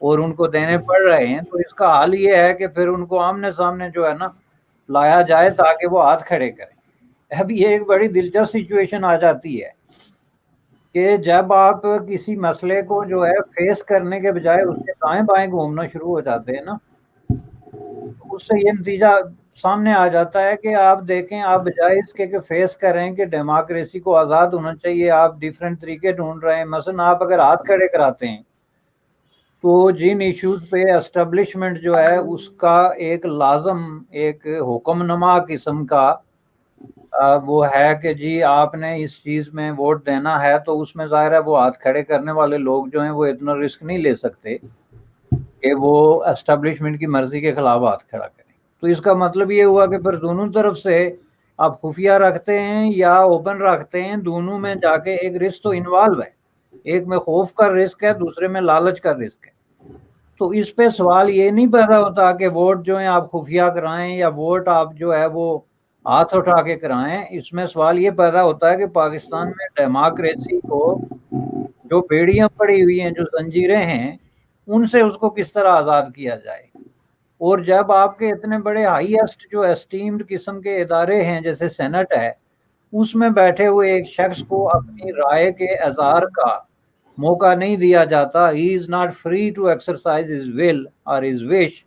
اور ان کو دینے پڑ رہے ہیں، تو اس کا حل یہ ہے کہ پھر ان کو آمنے سامنے جو ہے نا لایا جائے تاکہ وہ ہاتھ کھڑے کریں۔ اب یہ ایک بڑی دلچسپ سچویشن آ جاتی ہے کہ جب آپ کسی مسئلے کو جو ہے فیس کرنے کے بجائے اس کے دائیں بائیں گھومنا شروع ہو جاتے ہیں نا، تو اس سے یہ نتیجہ سامنے آ جاتا ہے کہ آپ دیکھیں، آپ بجائے اس کے کہ فیس کریں کہ ڈیموکریسی کو آزاد ہونا چاہیے، آپ ڈیفرنٹ طریقے ڈھونڈ رہے ہیں۔ مثلا آپ اگر ہاتھ کھڑے کراتے ہیں تو جن ایشوز پہ اسٹیبلشمنٹ جو ہے اس کا ایک لازم ایک حکم نما قسم کا وہ ہے کہ جی آپ نے اس چیز میں ووٹ دینا ہے، تو اس میں ظاہر ہے وہ ہاتھ کھڑے کرنے والے لوگ جو ہیں وہ اتنا رسک نہیں لے سکتے کہ وہ اسٹیبلشمنٹ کی مرضی کے خلاف ہاتھ کھڑا کریں۔ تو اس کا مطلب یہ ہوا کہ پھر دونوں طرف سے آپ خفیہ رکھتے ہیں یا اوپن رکھتے ہیں، دونوں میں جا کے ایک رسک تو انوالو ہے، ایک میں خوف کا رسک ہے، دوسرے میں لالچ کا رسک ہے۔ تو اس پہ سوال یہ نہیں پیدا ہوتا کہ ووٹ جو ہے آپ خفیہ کرائیں یا ووٹ آپ جو ہے وہ ہاتھ اٹھا کے کرائیں، اس میں سوال یہ پیدا ہوتا ہے کہ پاکستان میں ڈیموکریسی کو جو بیڑیاں پڑی ہوئی ہیں، جو زنجیریں ہیں، ان سے اس کو کس طرح آزاد کیا جائے۔ اور جب آپ کے اتنے بڑے ہائیسٹ جو اسٹیمڈ قسم کے ادارے ہیں جیسے سینٹ ہے، اس میں بیٹھے ہوئے ایک شخص کو اپنی رائے کے اظہار کا موقع نہیں دیا جاتا، he is not free to exercise his will اور ہز وش،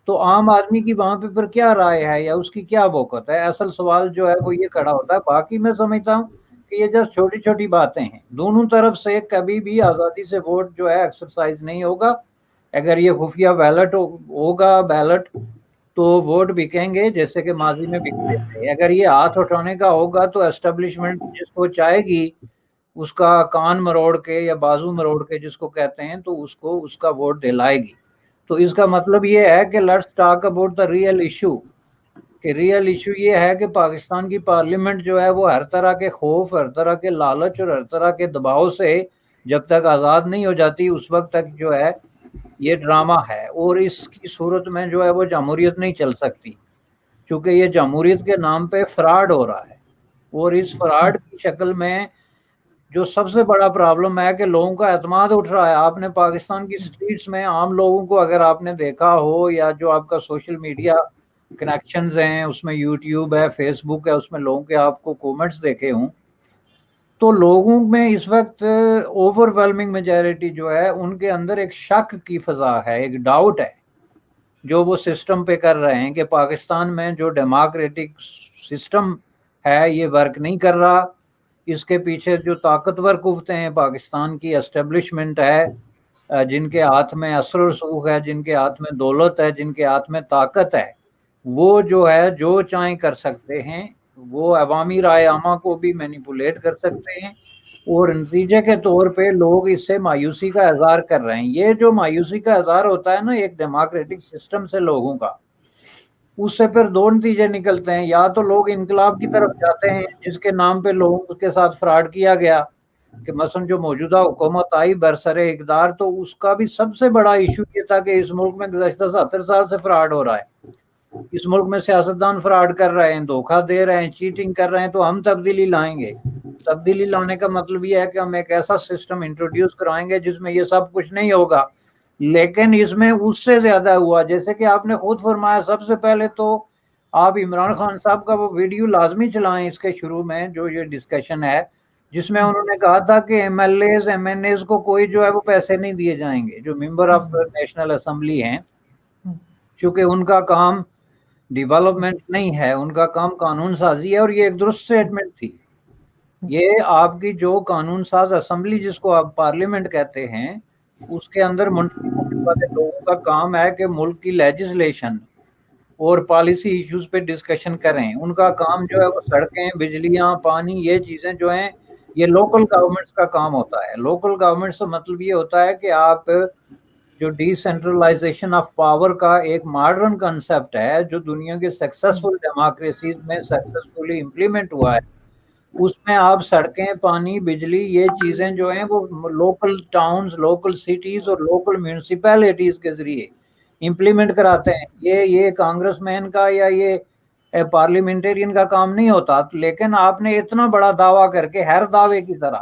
تو عام آدمی کی وہاں پہ پھر کیا رائے ہے یا اس کی کیا وقت ہے؟ اصل سوال جو ہے وہ یہ کھڑا ہوتا ہے۔ باقی میں سمجھتا ہوں کہ یہ جس چھوٹی چھوٹی باتیں ہیں، دونوں طرف سے کبھی بھی آزادی سے ووٹ جو ہے ایکسرسائز نہیں ہوگا۔ اگر یہ خفیہ بیلٹ ہوگا بیلٹ تو ووٹ بکیں گے جیسے کہ ماضی میں بکتے تھے۔ اگر یہ ہاتھ اٹھانے کا ہوگا تو اسٹیبلشمنٹ جس کو چاہے گی اس کا کان مروڑ کے یا بازو مروڑ کے جس کو کہتے ہیں، تو اس کو اس کا ووٹ دلائے گی۔ تو اس کا مطلب یہ ہے کہ let's talk about the real issue, کہ ریئل ایشو یہ ہے کہ پاکستان کی پارلیمنٹ جو ہے وہ ہر طرح کے خوف، ہر طرح کے لالچ اور ہر طرح کے دباؤ سے جب تک آزاد نہیں ہو جاتی اس وقت تک جو ہے یہ ڈرامہ ہے، اور اس کی صورت میں جو ہے وہ جمہوریت نہیں چل سکتی، چونکہ یہ جمہوریت کے نام پہ فراڈ ہو رہا ہے۔ اور اس فراڈ کی شکل میں جو سب سے بڑا پرابلم ہے کہ لوگوں کا اعتماد اٹھ رہا ہے۔ آپ نے پاکستان کی اسٹریٹس میں عام لوگوں کو اگر آپ نے دیکھا ہو، یا جو آپ کا سوشل میڈیا کنیکشنز ہیں، اس میں یوٹیوب ہے، فیس بک ہے، اس میں لوگوں کے آپ کو کومنٹس دیکھے ہوں، تو لوگوں میں اس وقت اوور ویلمنگ میجارٹی جو ہے ان کے اندر ایک شک کی فضا ہے، ایک ڈاؤٹ ہے جو وہ سسٹم پہ کر رہے ہیں کہ پاکستان میں جو ڈیموکریٹک سسٹم ہے یہ ورک نہیں کر رہا۔ اس کے پیچھے جو طاقتور قوتیں ہیں، پاکستان کی اسٹیبلشمنٹ ہے، جن کے ہاتھ میں اثر و رسوخ ہے، جن کے ہاتھ میں دولت ہے، جن کے ہاتھ میں طاقت ہے، وہ جو ہے جو چاہیں کر سکتے ہیں، وہ عوامی رائے عامہ کو بھی مینیپولیٹ کر سکتے ہیں، اور نتیجے کے طور پہ لوگ اس سے مایوسی کا اظہار کر رہے ہیں۔ یہ جو مایوسی کا اظہار ہوتا ہے نا ایک ڈیموکریٹک سسٹم سے لوگوں کا، اس سے پھر دو نتیجے نکلتے ہیں، یا تو لوگ انقلاب کی طرف جاتے ہیں جس کے نام پہ لوگوں کے ساتھ فراڈ کیا گیا، کہ مثلا جو موجودہ حکومت آئی برسر اقتدار، تو اس کا بھی سب سے بڑا ایشو یہ تھا کہ اس ملک میں گزشتہ 70 سال سے فراڈ ہو رہا ہے، اس ملک میں سیاستدان فراڈ کر رہے ہیں، دھوکہ دے رہے ہیں، چیٹنگ کر رہے ہیں، تو ہم تبدیلی لائیں گے۔ تبدیلی لانے کا مطلب یہ ہے کہ ہم ایک ایسا سسٹم انٹروڈیوس کرائیں گے جس میں یہ سب کچھ نہیں ہوگا، لیکن اس میں اس سے زیادہ ہوا۔ جیسے کہ آپ نے خود فرمایا، سب سے پہلے تو آپ عمران خان صاحب کا وہ ویڈیو لازمی چلائیں اس کے شروع میں جو یہ ڈسکشن ہے، جس میں انہوں نے کہا تھا کہ M L As M N As کو کوئی جو ہے وہ پیسے نہیں دیے جائیں گے جو ممبر آف نیشنل اسمبلی ہیں، چونکہ ان کا کام ڈیولپمنٹ نہیں ہے، ان کا کام قانون سازی ہے۔ اور یہ ایک درست اسٹیٹمنٹ تھی۔ یہ آپ کی جو قانون ساز اسمبلی جس کو آپ پارلیمنٹ کہتے ہیں، اس کے اندر منتخب ہونے والے لوگوں کا کام ہے کہ ملک کی لیجسلیشن اور پالیسی ایشوز پہ ڈسکشن کریں۔ ان کا کام جو ہے وہ سڑکیں، بجلیاں، پانی، یہ چیزیں جو ہیں یہ لوکل گورنمنٹس کا کام ہوتا ہے۔ لوکل گورنمنٹ سے مطلب یہ ہوتا ہے کہ آپ جو ڈی سینٹرلائزیشن آف پاور کا ایک ماڈرن کنسپٹ ہے جو دنیا کے سکسیسفل ڈیموکریسیز میں سکسیسفلی امپلیمنٹ ہوا ہے، اس میں آپ سڑکیں، پانی، بجلی، یہ چیزیں جو ہیں وہ لوکل ٹاؤنز، لوکل سٹیز اور لوکل میونسپیلٹیز کے ذریعے امپلیمنٹ کراتے ہیں۔ یہ کانگریس مین کا یا یہ پارلیمنٹرین کا کام نہیں ہوتا، لیکن آپ نے اتنا بڑا دعویٰ کر کے ہر دعوے کی طرح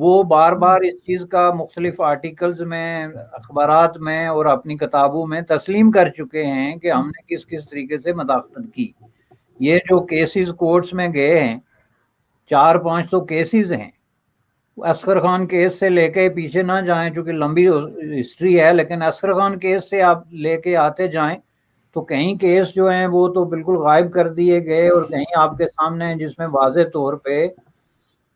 وہ بار بار اس چیز کا مختلف آرٹیکلز میں، اخبارات میں اور اپنی کتابوں میں تسلیم کر چکے ہیں کہ ہم نے کس کس طریقے سے مداخلت کی. یہ جو کیسز کورٹس میں گئے ہیں، 4-5 تو کیسز ہیں. اصغر خان کیس سے لے کے پیچھے نہ جائیں چونکہ لمبی ہسٹری ہے، لیکن اصغر خان کیس سے آپ لے کے آتے جائیں تو کہیں کیس جو ہیں وہ تو بالکل غائب کر دیے گئے، اور کہیں آپ کے سامنے ہیں جس میں واضح طور پہ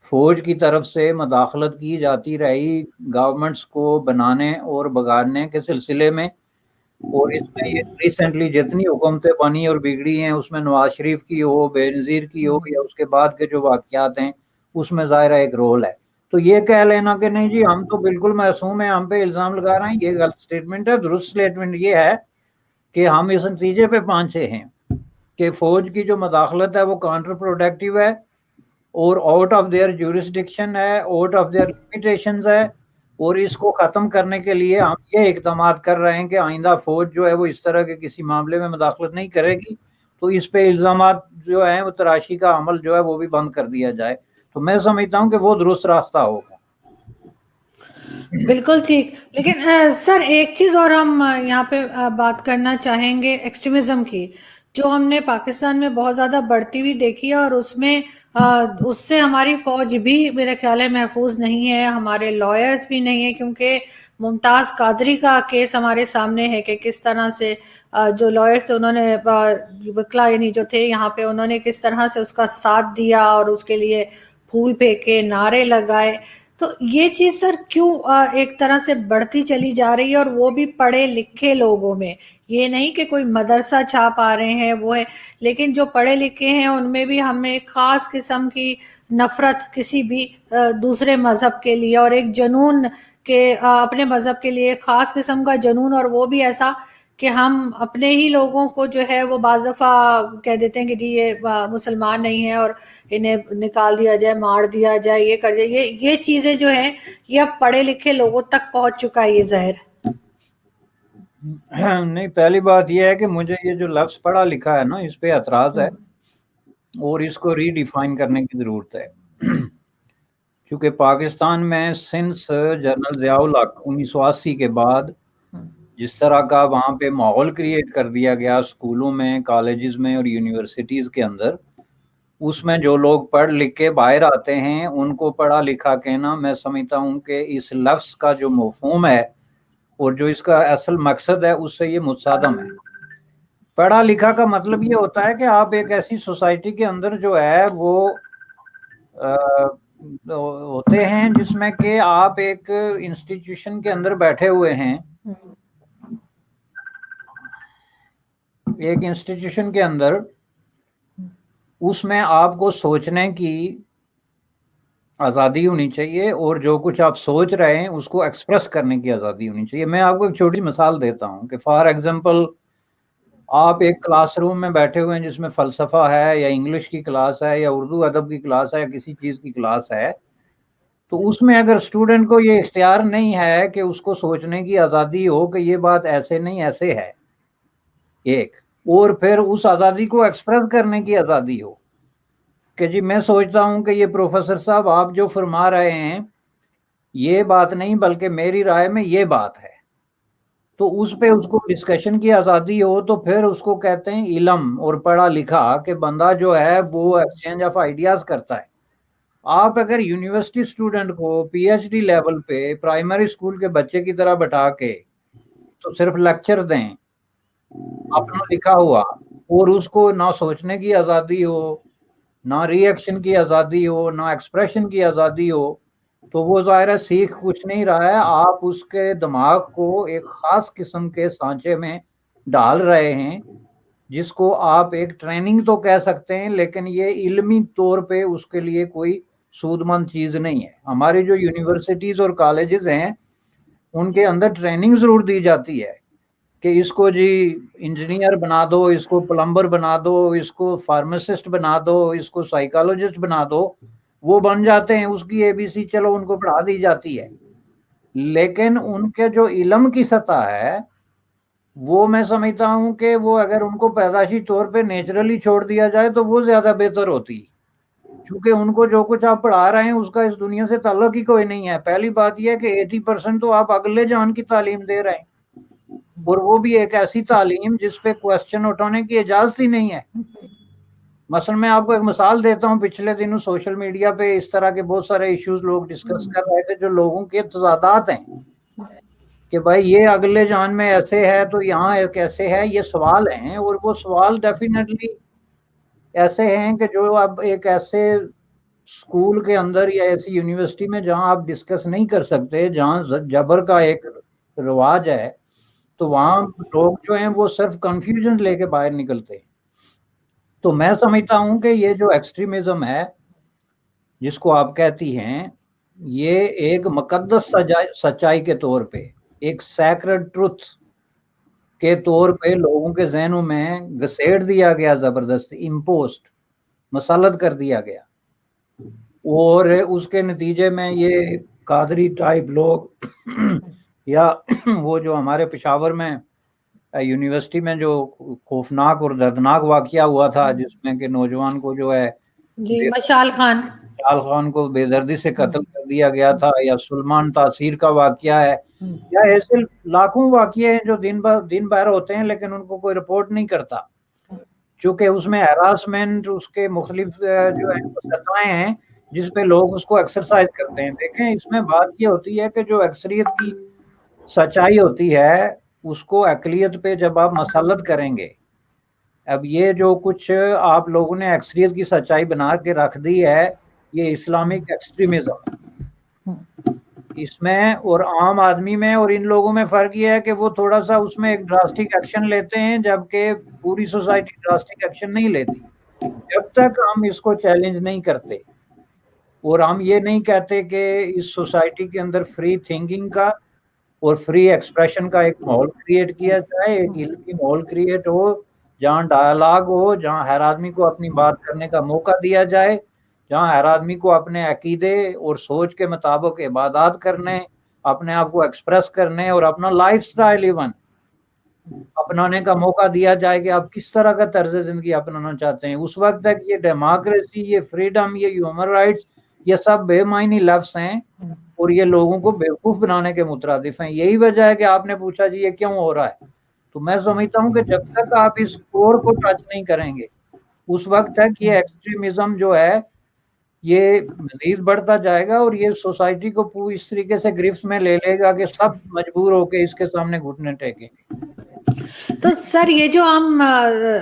فوج کی طرف سے مداخلت کی جاتی رہی گورنمنٹس کو بنانے اور بگاڑنے کے سلسلے میں. اور اس میں یہ ریسنٹلی جتنی حکومتیں بنی اور بگڑی ہیں اس میں نواز شریف کی ہو، بے نظیر کی ہو، یا اس کے بعد کے جو واقعات ہیں اس میں ظاہرہ ایک رول ہے. تو یہ کہہ لینا کہ نہیں جی ہم تو بالکل معصوم ہیں، ہم پہ الزام لگا رہے ہیں، یہ غلط سٹیٹمنٹ ہے. درست سٹیٹمنٹ یہ ہے کہ ہم اس نتیجے پہ پہنچے ہیں کہ فوج کی جو مداخلت ہے وہ کانٹر پروڈکٹیو ہے اور آؤٹ آف دیئر جورسڈکشن ہے، آؤٹ آف دیئر لمیٹیشنز ہے، اور اس کو ختم کرنے کے لیے ہم یہ اقدامات کر رہے ہیں کہ آئندہ فوج جو ہے وہ اس طرح کے کسی معاملے میں مداخلت نہیں کرے گی. تو اس پہ الزامات جو ہیں وہ تراشی کا عمل جو ہے وہ بھی بند کر دیا جائے. تو میں سمجھتا ہوں کہ وہ درست راستہ ہوگا. بالکل ٹھیک. لیکن سر ایک چیز اور ہم یہاں پہ بات کرنا چاہیں گے ایکسٹریمزم کی، جو ہم نے پاکستان میں بہت زیادہ بڑھتی ہوئی دیکھی ہے، اور اس میں اس سے ہماری فوج بھی میرا خیال ہے محفوظ نہیں ہے، ہمارے لائرز بھی نہیں ہے، کیونکہ ممتاز قادری کا کیس ہمارے سامنے ہے کہ کس طرح سے جو لائرز انہوں نے وکلا یعنی جو تھے یہاں پہ، انہوں نے کس طرح سے اس کا ساتھ دیا اور اس کے لیے پھول پھینکے، نعرے لگائے. تو یہ چیز سر کیوں ایک طرح سے بڑھتی چلی جا رہی ہے، اور وہ بھی پڑھے لکھے لوگوں میں؟ یہ نہیں کہ کوئی مدرسہ چھاپ آ رہے ہیں وہ ہے، لیکن جو پڑھے لکھے ہیں ان میں بھی ہمیں ایک خاص قسم کی نفرت کسی بھی دوسرے مذہب کے لیے، اور ایک جنون کہ اپنے مذہب کے لیے ایک خاص قسم کا جنون، اور وہ بھی ایسا کہ ہم اپنے ہی لوگوں کو جو ہے وہ بعض دفعہ کہہ دیتے ہیں کہ جی یہ مسلمان نہیں ہے اور انہیں نکال دیا جائے، مار دیا جائے، یہ کر جائے. یہ چیزیں جو ہیں یہ اب پڑھے لکھے لوگوں تک پہنچ چکا ہے یہ زہر. نہیں، پہلی بات یہ ہے کہ مجھے یہ جو لفظ پڑھا لکھا ہے نا اس پہ اعتراض ہے اور اس کو ری ڈیفائن کرنے کی ضرورت ہے. چونکہ پاکستان میں سنس جنرل ضیاء الحق 1980 کے بعد جس طرح کا وہاں پہ ماحول کریٹ کر دیا گیا اسکولوں میں، کالجز میں اور یونیورسٹیز کے اندر، اس میں جو لوگ پڑھ لکھ کے باہر آتے ہیں ان کو پڑھا لکھا کہنا میں سمجھتا ہوں کہ اس لفظ کا جو مفہوم ہے اور جو اس کا اصل مقصد ہے اس سے یہ متصادم ہے. پڑھا لکھا کا مطلب یہ ہوتا ہے کہ آپ ایک ایسی سوسائٹی کے اندر جو ہے وہ ہوتے ہیں جس میں کہ آپ ایک انسٹیٹیوشن کے اندر بیٹھے ہوئے ہیں، ایک انسٹیٹیوشن کے اندر، اس میں آپ کو سوچنے کی آزادی ہونی چاہیے اور جو کچھ آپ سوچ رہے ہیں اس کو ایکسپریس کرنے کی آزادی ہونی چاہیے. میں آپ کو ایک چھوٹی مثال دیتا ہوں کہ فار ایگزامپل آپ ایک کلاس روم میں بیٹھے ہوئے ہیں جس میں فلسفہ ہے یا انگلش کی کلاس ہے یا اردو ادب کی کلاس ہے یا کسی چیز کی کلاس ہے، تو اس میں اگر اسٹوڈنٹ کو یہ اختیار نہیں ہے کہ اس کو سوچنے کی آزادی ہو کہ یہ بات ایسے نہیں ایسے ہے ایک، اور پھر اس آزادی کو ایکسپریس کرنے کی آزادی ہو کہ جی میں سوچتا ہوں کہ یہ پروفیسر صاحب آپ جو فرما رہے ہیں یہ بات نہیں بلکہ میری رائے میں یہ بات ہے، تو اس پہ اس کو ڈسکشن کی آزادی ہو، تو پھر اس کو کہتے ہیں علم اور پڑھا لکھا کہ بندہ جو ہے وہ ایکسچینج آف آئیڈیاز کرتا ہے. آپ اگر یونیورسٹی اسٹوڈنٹ کو پی ایچ ڈی لیول پہ پرائمری اسکول کے بچے کی طرح بٹھا کے تو صرف لیکچر دیں اپنا لکھا ہوا، اور اس کو نہ سوچنے کی آزادی ہو، نہ ری ایکشن کی آزادی ہو، نہ ایکسپریشن کی آزادی ہو، تو وہ ظاہر سیکھ کچھ نہیں رہا ہے. آپ اس کے دماغ کو ایک خاص قسم کے سانچے میں ڈال رہے ہیں جس کو آپ ایک ٹریننگ تو کہہ سکتے ہیں، لیکن یہ علمی طور پہ اس کے لیے کوئی سود مند چیز نہیں ہے. ہماری جو یونیورسٹیز اور کالجز ہیں ان کے اندر ٹریننگ ضرور دی جاتی ہے کہ اس کو جی انجینئر بنا دو، اس کو پلمبر بنا دو، اس کو فارماسسٹ بنا دو، اس کو سائیکالوجسٹ بنا دو، وہ بن جاتے ہیں، اس کی اے بی سی چلو ان کو پڑھا دی جاتی ہے. لیکن ان کے جو علم کی سطح ہے وہ میں سمجھتا ہوں کہ وہ اگر ان کو پیدائشی طور پہ نیچرلی چھوڑ دیا جائے تو وہ زیادہ بہتر ہوتی. چونکہ ان کو جو کچھ آپ پڑھا رہے ہیں اس کا اس دنیا سے تعلق ہی کوئی نہیں ہے. پہلی بات یہ ہے کہ 80% تو آپ اگلے جان کی تعلیم دے رہے ہیں، اور وہ بھی ایک ایسی تعلیم جس پہ کوشچن اٹھانے کی اجازت ہی نہیں ہے. مثلا میں آپ کو ایک مثال دیتا ہوں، پچھلے دنوں سوشل میڈیا پہ اس طرح کے بہت سارے ایشوز لوگ ڈسکس کر رہے تھے جو لوگوں کے تضادات ہیں کہ بھائی یہ اگلے جان میں ایسے ہے تو یہاں کیسے ہے، یہ سوال ہیں. اور وہ سوال ڈیفینیٹلی ایسے ہیں کہ جو اب ایک ایسے اسکول کے اندر یا ایسی یونیورسٹی میں جہاں آپ ڈسکس نہیں کر سکتے، جہاں جبر کا ایک رواج ہے، تو وہاں لوگ جو ہیں وہ صرف کنفیوژن لے کے باہر نکلتے. تو میں سمجھتا ہوں کہ یہ جو ایکسٹریمزم ہے جس کو آپ کہتی ہیں، یہ ایک مقدس سچائی کے طور پہ، ایک سیکرڈ ٹروتھ کے طور پہ لوگوں کے ذہنوں میں گھسیڑ دیا گیا، زبردستی امپوسٹ، مسلط کر دیا گیا. اور اس کے نتیجے میں یہ قادری ٹائپ لوگ یا وہ جو ہمارے پشاور میں یونیورسٹی میں جو خوفناک اور دردناک واقعہ ہوا تھا جس میں کہ نوجوان کو جو ہے جی مشال خان کو بے دردی سے قتل کر دیا گیا تھا، یا سلمان تاثیر کا واقعہ ہے، یا ایسے لاکھوں واقعے ہیں جو دن بہر ہوتے ہیں لیکن ان کو کوئی رپورٹ نہیں کرتا، چونکہ اس میں ہراسمنٹ اس کے مختلف جو سطحیں ہیں جس پہ لوگ اس کو ایکسرسائز کرتے ہیں. دیکھیں اس میں بات یہ ہوتی ہے کہ جو اکثریت کی سچائی ہوتی ہے اس کو اقلیت پہ جب آپ مسلط کریں گے، اب یہ جو کچھ آپ لوگوں نے اکثریت کی سچائی بنا کے رکھ دی ہے، یہ اسلامک ایکسٹریمزم. اس میں اور عام آدمی میں اور ان لوگوں میں فرق یہ ہے کہ وہ تھوڑا سا اس میں ایک ڈراسٹک ایکشن لیتے ہیں، جبکہ پوری سوسائٹی ڈراسٹک ایکشن نہیں لیتی جب تک ہم اس کو چیلنج نہیں کرتے. اور ہم یہ نہیں کہتے کہ اس سوسائٹی کے اندر فری تھنکنگ کا اور فری ایکسپریشن کا ایک ماحول کریٹ کیا جائے، ایک علمی ماحول کریٹ ہو جہاں ڈائلاگ ہو، جہاں ہر آدمی کو اپنی بات کرنے کا موقع دیا جائے، جہاں ہر آدمی کو اپنے عقیدے اور سوچ کے مطابق عبادات کرنے، اپنے آپ کو ایکسپریس کرنے اور اپنا لائف سٹائل ایون اپنانے کا موقع دیا جائے کہ آپ کس طرح کا طرز زندگی اپنانا چاہتے ہیں. اس وقت تک یہ ڈیموکریسی، یہ فریڈم، یہ ہیومن رائٹس، یہ سب بے معنی لفظ ہیں اور یہ لوگوں کو بیوقوف بنانے کے مترادف ہیں. یہی وجہ ہے کہ آپ نے پوچھا جی یہ کیوں ہو رہا ہے، تو میں سمجھتا ہوں کہ جب تک آپ اس کور کو ٹچ نہیں کریں گے اس وقت تک یہ ایکسٹریمزم جو ہے یہ مزید بڑھتا جائے گا، اور یہ سوسائٹی کو اس طریقے سے گرفت میں لے لے گا کہ سب مجبور ہو کے اس کے سامنے گھٹنے ٹیکیں گے. تو سر یہ جو ہم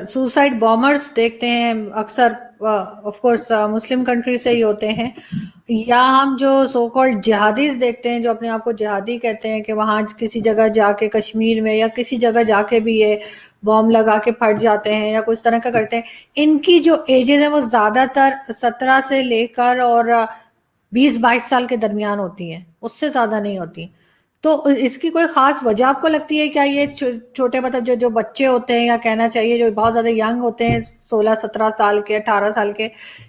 سوسائڈ بامرز دیکھتے ہیں اکثر آف کورس مسلم کنٹری سے ہی ہوتے ہیں، یا ہم جو سو کالڈ جہادیز دیکھتے ہیں جو اپنے آپ کو جہادی کہتے ہیں کہ وہاں کسی جگہ جا کے کشمیر میں یا کسی جگہ جا کے بھی یہ بام لگا کے پھٹ جاتے ہیں یا کچھ طرح کا کرتے ہیں، ان کی جو ایجز ہیں وہ زیادہ تر 17 سے لے کر اور 20-22 سال کے درمیان ہوتی ہیں، اس سے زیادہ نہیں ہوتی. تو اس کی کوئی خاص وجہ آپ کو لگتی ہے کیا؟ یہ چھوٹے مطلب جو بچے ہوتے ہیں، یا کہنا چاہیے جو بہت زیادہ ینگ ہوتے ہیں 16-17 سال کے 18 سال کے،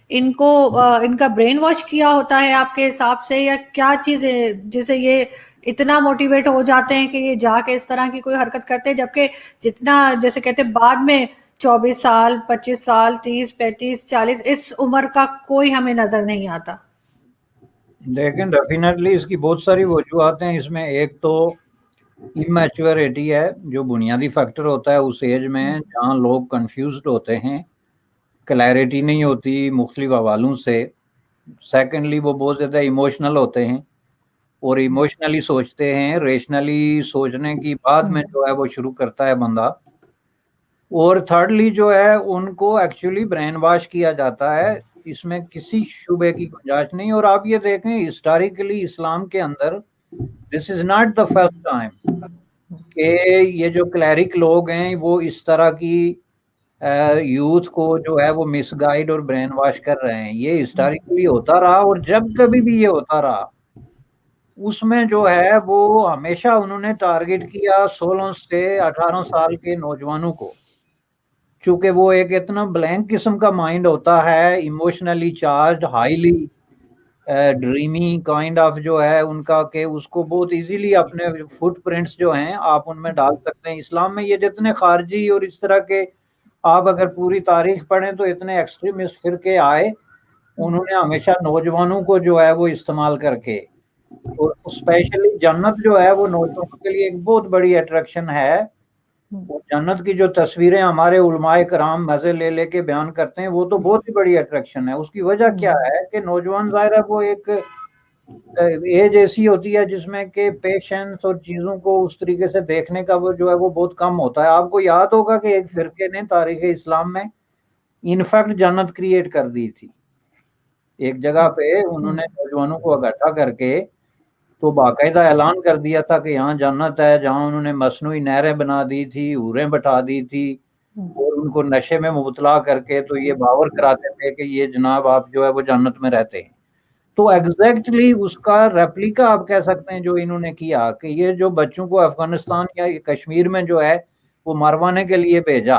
ان کو ان کا برین واش کیا ہوتا ہے آپ کے حساب سے، یا کیا چیز ہے جسے یہ اتنا موٹیویٹ ہو جاتے ہیں کہ یہ جا کے اس طرح کی کوئی حرکت کرتے ہیں، جبکہ جتنا جیسے کہتے ہیں بعد میں 24 سال 25 سال 30 35 40 اس عمر کا کوئی ہمیں نظر نہیں آتا؟ لیکن ڈیفینیٹلی اس کی بہت ساری وجوہات ہیں. اس میں ایک تو امیچورٹی ہے جو بنیادی فیکٹر ہوتا ہے اس ایج میں جہاں لوگ کنفیوزڈ ہوتے ہیں، کلیئرٹی نہیں ہوتی مختلف حوالوں سے. سیکنڈلی وہ بہت زیادہ ایموشنل ہوتے ہیں اور ایموشنلی سوچتے ہیں، ریشنلی سوچنے کی بعد میں جو ہے وہ شروع کرتا ہے بندہ. اور تھرڈلی جو ہے ان کو ایکچولی برین واش کیا جاتا ہے، اس میں کسی شبے کی گنجائش نہیں. اور آپ یہ دیکھیں ہسٹوریکلی اسلام کے اندر this is not the first time کہ یہ جو کلیرک لوگ ہیں وہ اس طرح کی یوتھ کو جو ہے وہ مس گائیڈ اور برین واش کر رہے ہیں. یہ ہسٹوریکلی ہوتا رہا، اور جب کبھی بھی یہ ہوتا رہا اس میں جو ہے وہ ہمیشہ انہوں نے ٹارگٹ کیا 16 سے 18 سال کے نوجوانوں کو، چونکہ وہ ایک اتنا بلینک قسم کا مائنڈ ہوتا ہے، emotionally charged, highly ڈریمی kind of جو ہے ان کا، کہ اس کو بہت ایزیلی اپنے فٹ پرنٹس جو ہیں آپ ان میں ڈال سکتے ہیں. اسلام میں یہ جتنے خارجی اور اس طرح کے آپ اگر پوری تاریخ پڑھیں تو اتنے ایکسٹریمسٹ فرقے آئے انہوں نے ہمیشہ نوجوانوں کو جو ہے وہ استعمال کر کے، اور اسپیشلی جنت جو ہے وہ نوجوانوں کے لیے ایک بہت بڑی اٹریکشن ہے. وہ جنت کی جو تصویریں ہمارے علماء کرام مزے لے لے کے بیان کرتے ہیں، وہ تو بہت ہی بڑی اٹریکشن ہے. اس کی وجہ کیا ہے کہ نوجوان ظاہر ہے وہ ایک ایج ایسی ہوتی ہے جس میں کہ پیشنس اور چیزوں کو اس طریقے سے دیکھنے کا وہ جو ہے وہ بہت کم ہوتا ہے. آپ کو یاد ہوگا کہ ایک فرقے نے تاریخ اسلام میں انفیکٹ جنت کریٹ کر دی تھی. ایک جگہ پہ انہوں نے نوجوانوں کو اکٹھا کر کے تو باقاعدہ اعلان کر دیا تھا کہ یہاں جنت ہے، جہاں انہوں نے مصنوعی نہریں بنا دی تھی، حوریں بٹھا دی تھی، اور ان کو نشے میں مبتلا کر کے تو یہ باور کراتے تھے کہ یہ جناب آپ جو ہے وہ جنت میں رہتے ہیں. تو ایگزیکٹلی اس کا ریپلیکا آپ کہہ سکتے ہیں جو انہوں نے کیا، کہ یہ جو بچوں کو افغانستان یا کشمیر میں جو ہے وہ مروانے کے لیے بھیجا.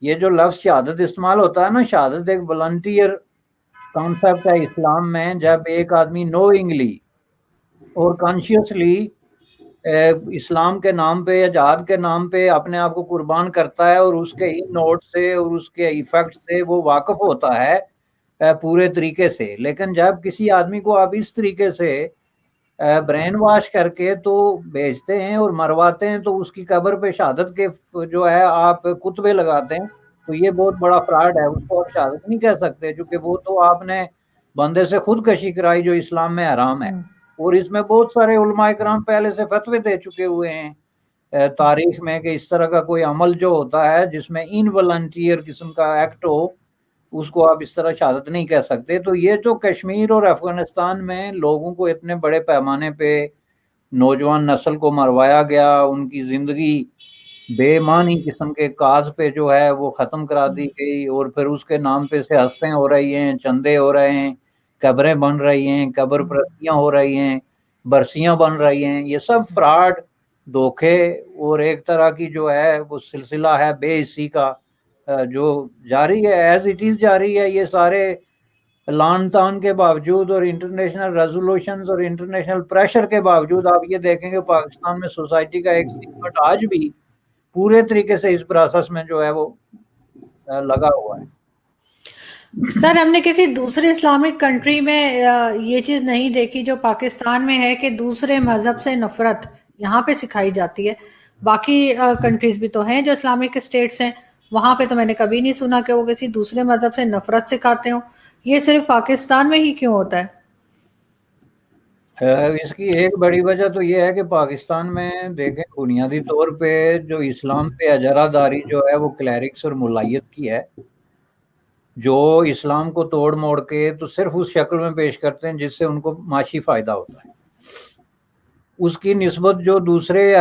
یہ جو لفظ شہادت استعمال ہوتا ہے نا، شہادت ایک والنٹیئر کانسیپٹ ہے اسلام میں. جب ایک آدمی نوئنگلی اور کانشیسلی اسلام کے نام پہ یا جہاد کے نام پہ اپنے آپ کو قربان کرتا ہے، اور اس کے ان نوٹ سے اور اس کے ایفیکٹ سے وہ واقف ہوتا ہے پورے طریقے سے. لیکن جب کسی آدمی کو آپ اس طریقے سے برین واش کر کے تو بھیجتے ہیں اور مرواتے ہیں، تو اس کی قبر پہ شہادت کے جو ہے آپ کتبے لگاتے ہیں، تو یہ بہت بڑا فراڈ ہے. اس کو آپ شہادت نہیں کہہ سکتے، چونکہ وہ تو آپ نے بندے سے خودکشی کرائی جو اسلام میں حرام ہے. اور اس میں بہت سارے علماء کرام پہلے سے فتوے دے چکے ہوئے ہیں تاریخ میں کہ اس طرح کا کوئی عمل جو ہوتا ہے جس میں ان والنٹیئر قسم کا ایکٹ ہو، اس کو آپ اس طرح شہادت نہیں کہہ سکتے. تو یہ جو کشمیر اور افغانستان میں لوگوں کو اتنے بڑے پیمانے پہ نوجوان نسل کو مروایا گیا، ان کی زندگی بے معنی قسم کے کاز پہ جو ہے وہ ختم کرا دی گئی، اور پھر اس کے نام پہ سے ہستیں ہو رہی ہیں، چندے ہو رہے ہیں، قبریں بن رہی ہیں، قبر پرستیاں ہو رہی ہیں، برسیاں بن رہی ہیں. یہ سب فراڈ، دھوکے اور ایک طرح کی جو ہے وہ سلسلہ ہے بے حسی کا جو جاری ہے، ایز اٹ از جاری ہے. یہ سارے لان تان کے باوجود اور انٹرنیشنل ریزولوشنز اور انٹرنیشنل پریشر کے باوجود آپ یہ دیکھیں کہ پاکستان میں سوسائٹی کا ایک سیگمنٹ آج بھی پورے طریقے سے اس پروسیس میں جو ہے وہ لگا ہوا ہے. سر ہم نے کسی دوسرے اسلامک کنٹری میں یہ چیز نہیں دیکھی جو پاکستان میں ہے کہ دوسرے مذہب سے نفرت یہاں پہ سکھائی جاتی ہے. باقی کنٹریز بھی تو ہیں جو اسلامک اسٹیٹس ہیں، وہاں پہ تو میں نے کبھی نہیں سنا کہ وہ کسی دوسرے مذہب سے نفرت سکھاتے ہوں. یہ صرف پاکستان میں ہی کیوں ہوتا ہے؟ اس کی ایک بڑی وجہ تو یہ ہے کہ پاکستان میں دیکھیں بنیادی طور پہ جو اسلام پہ اجارہ داری جو ہے وہ کلیرکس اور ملائیت کی ہے، جو اسلام کو توڑ موڑ کے تو صرف اس شکل میں پیش کرتے ہیں جس سے ان کو معاشی فائدہ ہوتا ہے. اس کی نسبت جو دوسرے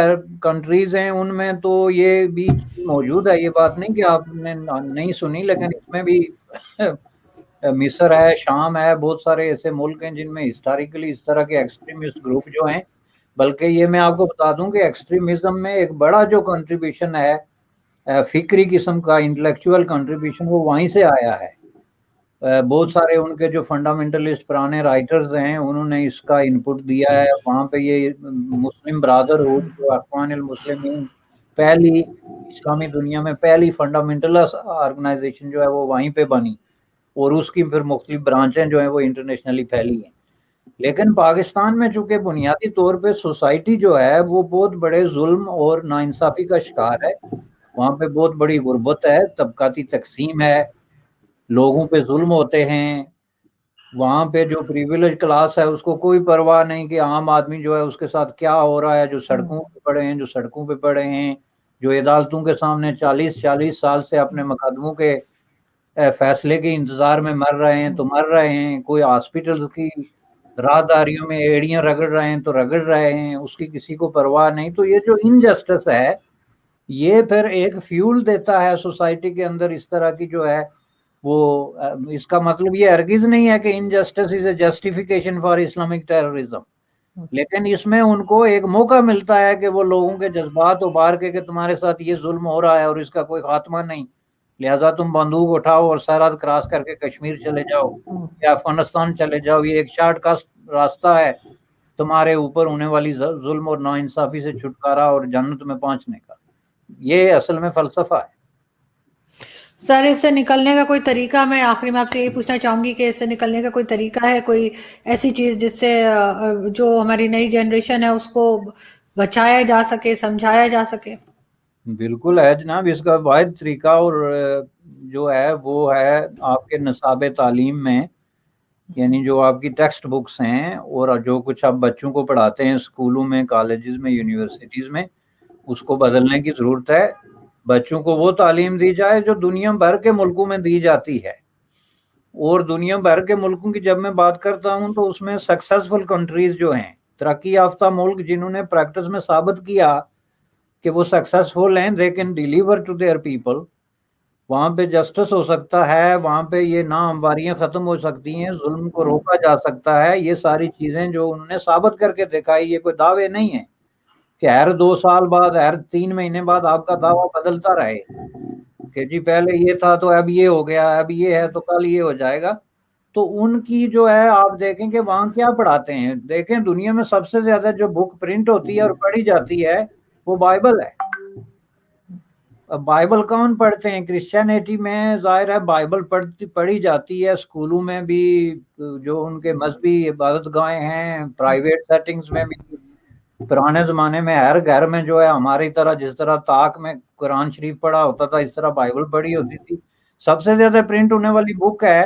کنٹریز ہیں ان میں تو یہ بھی موجود ہے. یہ بات نہیں کہ آپ نے نہیں سنی، لیکن اس میں بھی مصر ہے، شام ہے، بہت سارے ایسے ملک ہیں جن میں ہسٹوریکلی اس طرح کے ایکسٹریمسٹ گروپ جو ہیں. بلکہ یہ میں آپ کو بتا دوں کہ ایکسٹریمزم میں ایک بڑا جو کنٹریبیوشن ہے فکری قسم کا انٹلیکچوئل کنٹریبیوشن، وہ وہیں سے آیا ہے. بہت سارے ان کے جو فنڈامنٹلسٹ پرانے رائٹرز ہیں انہوں نے اس کا انپٹ دیا ہے. وہاں پہ یہ مسلم برادرہڈ جو اخوان المسلمین پہلی اسلامی دنیا میں پہلی فنڈامنٹلسٹ آرگنائزیشن جو ہے وہ وہیں پہ بنی، اور اس کی پھر مختلف برانچیں جو ہیں وہ انٹرنیشنلی پھیلی ہیں. لیکن پاکستان میں چونکہ بنیادی طور پہ سوسائٹی جو ہے وہ بہت بڑے ظلم اور ناانصافی کا شکار ہے. وہاں پہ بہت بڑی غربت ہے، طبقاتی تقسیم ہے، لوگوں پہ ظلم ہوتے ہیں. وہاں پہ جو پریویلیج کلاس ہے اس کو کوئی پرواہ نہیں کہ عام آدمی جو ہے اس کے ساتھ کیا ہو رہا ہے. جو سڑکوں پہ پڑے ہیں، جو عدالتوں کے سامنے 40 سال سے اپنے مقدموں کے فیصلے کے انتظار میں مر رہے ہیں تو مر رہے ہیں. کوئی ہاسپٹل کی راہداریوں میں ایڑیاں رگڑ رہے ہیں تو رگڑ رہے ہیں، اس کی کسی کو پرواہ نہیں. تو یہ جو انجسٹس ہے یہ پھر ایک فیول دیتا ہے سوسائٹی کے اندر اس طرح کی جو ہے وہ. اس کا مطلب یہ ہرگز نہیں ہے کہ injustice is a justification for Islamic terrorism, لیکن اس میں ان کو ایک موقع ملتا ہے کہ وہ لوگوں کے جذبات ابھار کے کہ تمہارے ساتھ یہ ظلم ہو رہا ہے اور اس کا کوئی خاتمہ نہیں، لہٰذا تم بندوق اٹھاؤ اور سرحد کراس کر کے کشمیر چلے جاؤ یا افغانستان چلے جاؤ. یہ ایک شارٹ کٹ راستہ ہے تمہارے اوپر ہونے والی ظلم اور ناانصافی سے چھٹکارا اور جنت میں پہنچنے کا. یہ اصل میں فلسفہ ہے. سر اس سے نکلنے کا کوئی طریقہ، میں آخری میں آپ سے یہی پوچھنا چاہوں گی کہ اس سے نکلنے کا کوئی طریقہ ہے، کوئی ایسی چیز جس سے جو ہماری نئی جنریشن ہے اس کو بچایا جا سکے، سمجھایا جا سکے؟ بالکل ہے جناب، اس کا واحد طریقہ اور جو ہے وہ ہے آپ کے نصاب تعلیم میں، یعنی جو آپ کی ٹیکسٹ بکس ہیں اور جو کچھ آپ بچوں کو پڑھاتے ہیں اسکولوں میں، کالجز میں، یونیورسٹیز میں، اس کو بدلنے کی ضرورت ہے۔ بچوں کو وہ تعلیم دی جائے جو دنیا بھر کے ملکوں میں دی جاتی ہے، اور دنیا بھر کے ملکوں کی جب میں بات کرتا ہوں تو اس میں سکسیسفل کنٹریز جو ہیں، ترقی یافتہ ملک جنہوں نے پریکٹس میں ثابت کیا کہ وہ سکسیسفل ہیں، they can deliver to their people، وہاں پہ جسٹس ہو سکتا ہے، وہاں پہ یہ ناہمواریاں ختم ہو سکتی ہیں، ظلم کو روکا جا سکتا ہے، یہ ساری چیزیں جو انہوں نے ثابت کر کے دکھائی، یہ کوئی دعوے نہیں ہیں کہ ہر 2 سال بعد، ہر 3 مہینے بعد آپ کا دعویٰ بدلتا رہے کہ جی پہلے یہ تھا تو اب یہ ہو گیا، اب یہ ہے تو کل یہ ہو جائے گا۔ تو ان کی جو ہے آپ دیکھیں کہ وہاں کیا پڑھاتے ہیں، دیکھیں دنیا میں سب سے زیادہ جو بک پرنٹ ہوتی ہے اور پڑھی جاتی ہے وہ بائبل ہے۔ اب بائبل کون پڑھتے ہیں؟ کرسچینٹی میں ظاہر ہے بائبل پڑھی جاتی ہے، اسکولوں میں بھی، جو ان کے مذہبی عبادت گاہیں ہیں، پرائیویٹ سیٹنگز میں بھی۔ پرانے زمانے میں ہر گھر میں جو ہے ہماری طرح، جس طرح طاق میں قرآن شریف پڑھا ہوتا تھا، اس طرح بائبل پڑھی ہوتی تھی۔ سب سے زیادہ پرنٹ ہونے والی بک ہے،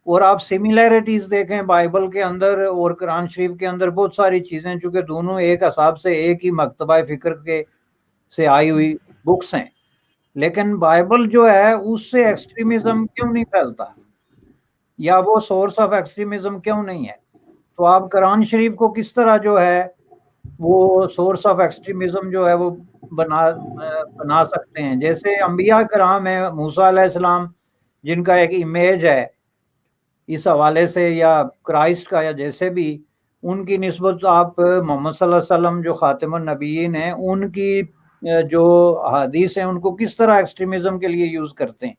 اور آپ سملیرٹیز دیکھیں بائبل کے اندر اور قرآن شریف کے اندر، بہت ساری چیزیں، چونکہ دونوں ایک حساب سے ایک ہی مکتبہ فکر کے سے آئی ہوئی بکس ہیں، لیکن بائبل جو ہے اس سے ایکسٹریمزم کیوں نہیں پھیلتا، یا وہ سورس آف ایکسٹریمزم کیوں نہیں ہے؟ تو آپ قرآن شریف کو کس طرح جو ہے وہ سورس آف ایکسٹریمزم جو ہے وہ بنا سکتے ہیں؟ جیسے انبیاء کرام ہیں، موسیٰ علیہ السلام جن کا ایک امیج ہے اس حوالے سے، یا کرائسٹ کا، یا جیسے بھی، ان کی نسبت آپ محمد صلی اللہ علیہ وسلم جو خاتم النبیین ہیں ان کی جو حدیث ہیں ان کو کس طرح ایکسٹریمزم کے لیے یوز کرتے ہیں؟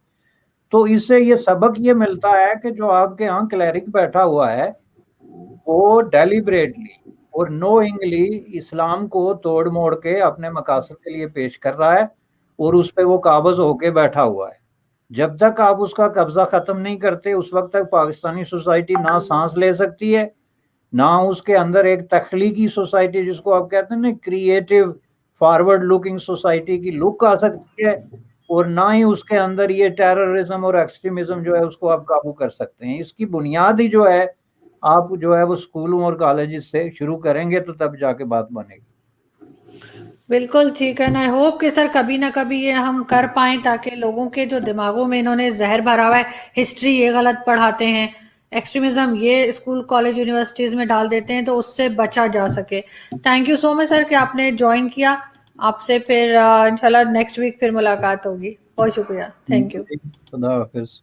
تو اس سے یہ سبق یہ ملتا ہے کہ جو آپ کے ہاں کلیرک بیٹھا ہوا ہے وہ ڈیلیبریٹلی اور نوئنگلی اسلام کو توڑ موڑ کے اپنے مقاصد کے لیے پیش کر رہا ہے، اور اس پہ وہ قابض ہو کے بیٹھا ہوا ہے۔ جب تک آپ اس کا قبضہ ختم نہیں کرتے اس وقت تک پاکستانی سوسائٹی نہ سانس لے سکتی ہے، نہ اس کے اندر ایک تخلیقی سوسائٹی، جس کو آپ کہتے ہیں نا کریٹو فارورڈ لوکنگ سوسائٹی کی لک آ سکتی ہے، اور نہ ہی اس کے اندر یہ ٹیررزم اور ایکسٹریمزم جو ہے اس کو آپ قابو کر سکتے ہیں۔ اس کی بنیاد ہی جو ہے آپ جو ہے وہ اسکولوں اور کالجز سے شروع کریں گے تو تب جا کے بات بنے گی۔ بالکل ٹھیک ہے، آئی ہوپ کہ سر کبھی نہ کبھی یہ ہم کر پائیں تاکہ لوگوں کے جو دماغوں میں انہوں نے زہر بھرا ہوا ہے، ہسٹری یہ غلط پڑھاتے ہیں، ایکسٹریمزم یہ اسکول کالج یونیورسٹیز میں ڈال دیتے ہیں، تو اس سے بچا جا سکے۔ تھینک یو سو مچ سر کہ آپ نے جوائن کیا، آپ سے پھر انشاءاللہ نیکسٹ ویک پھر ملاقات ہوگی۔ بہت شکریہ، تھینک یو۔ خدا حافظ۔